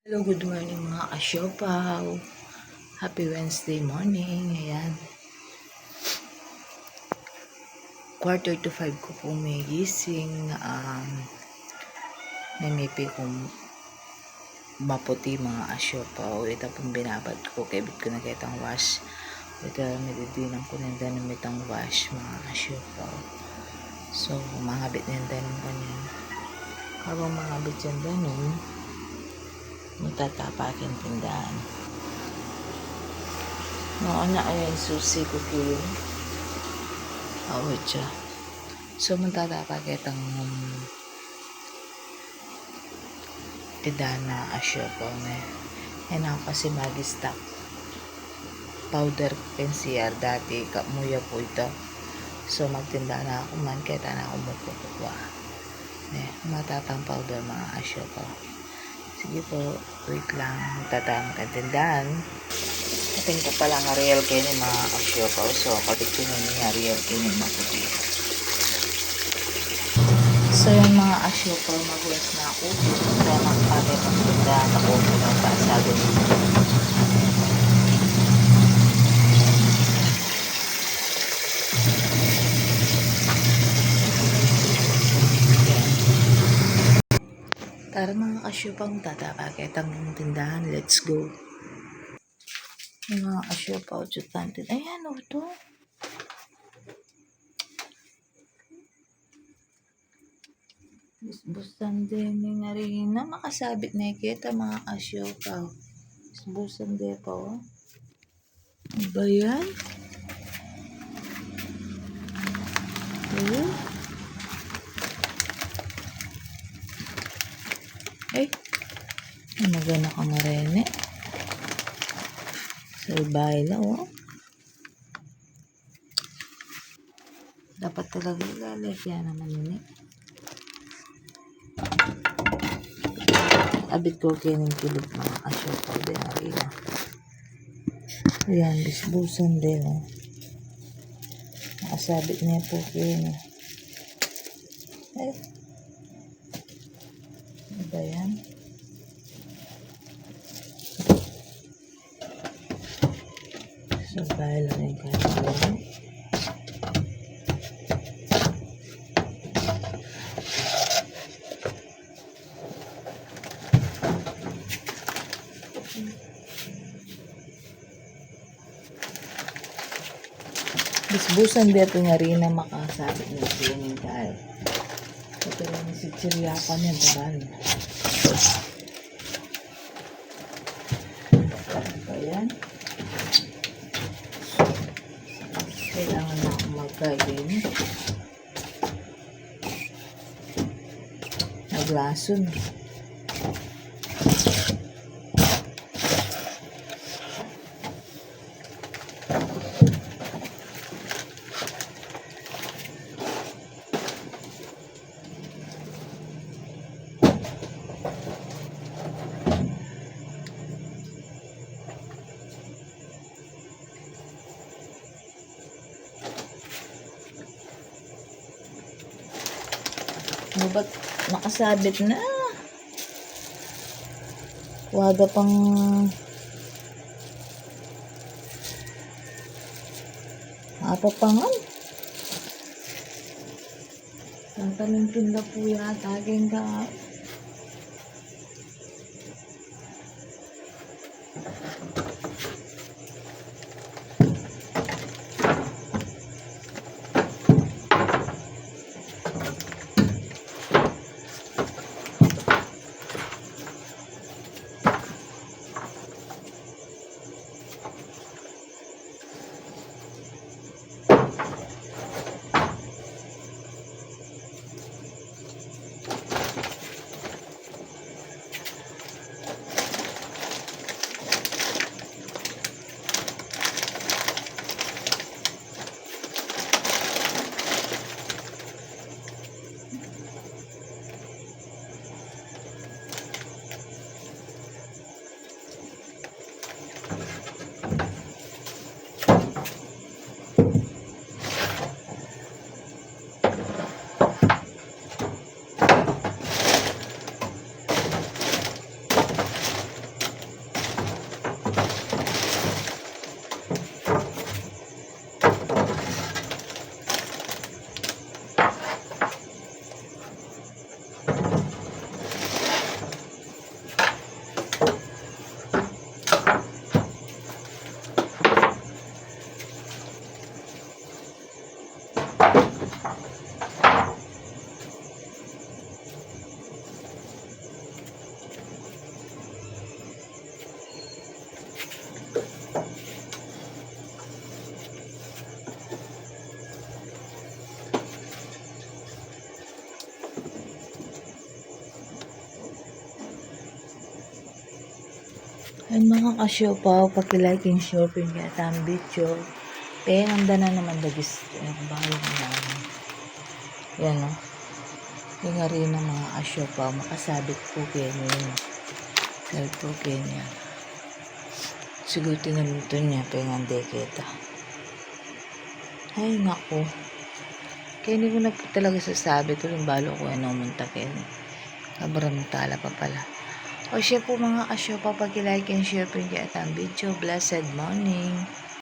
Hello, good morning mga kasyopaw. Happy Wednesday morning. Ayan. 4:45 ko po may gising. May mipi kong maputi mga kasyopaw. Ito pong binabad ko. Kebit ko na kitang wash. Ito nadidinan ko na mitang wash mga kasyopaw. So, mangabit na yung danim ko niya. Habang mangabit yung danim, matatapakin tindahan. Noon na ayan susi ko po yun. Awit siya. So, matatapakin ang tindahan na asya po na. Yan ako kasi mag-stock powder NCR dati. Kamuya po ito. So, magtinda na ako man. Kaya na ako magpupuwa. Matatang powder mga asya po. Sige po, wait lang. Magtatama ka tindahan. Ating ko pala nga real kayo ng mga asyo po. So, katik ko na niya real kayo ng maputi. So, yung mga asyo po, mag-west na ako. Kaya magpapit ang tindahan ako. Kaya pasabi nito. Tara mga kasyupang tatapakit ang tindahan. Let's go. Yung mga kasyupa o tsutantin. Ayan o ito. Busbusan din yung narina. Makasabit na kita mga kasyupa. Busbusan din pa o. Ano ba yan? Ay, magana ka na rin eh. Salbahay lang oh. Dapat talaga ilalagyan naman yun eh. Abit ko kayo ng kilid mga kasyopa din na rin. Ayan, bisbusan din oh. Nakasabit niya po kayo eh. Ay. Ano ba yan? So, dahil lang yung kaya. Bisbusan din po nga rin na makasabit ng swimming tayo. Ito lang si Chiriapan yan, tabal. Ayan. Kailangan na akong magkain. Naglason. Ano ba't nakasabit na? Waga pang apapangan. Ang taming pinla po yata. Aging ka. Ay mga kasyopaw, pag-like and share po yung ang video. Penanda na naman dagis. Bahay na namin. Yan o. Yung nga rin ng mga kasyopaw, makasabit po kanya yun. Sabi po kanya. Siguro tinaluto niya, pengande kita. Ay naku. Kaya hindi ko na po talaga sasabi. Tuloy balo ko ano umunta kayo. Kabaramtala pa pala. O siya po mga kasyopaw, pag-like and share po yung ang video. Blessed morning.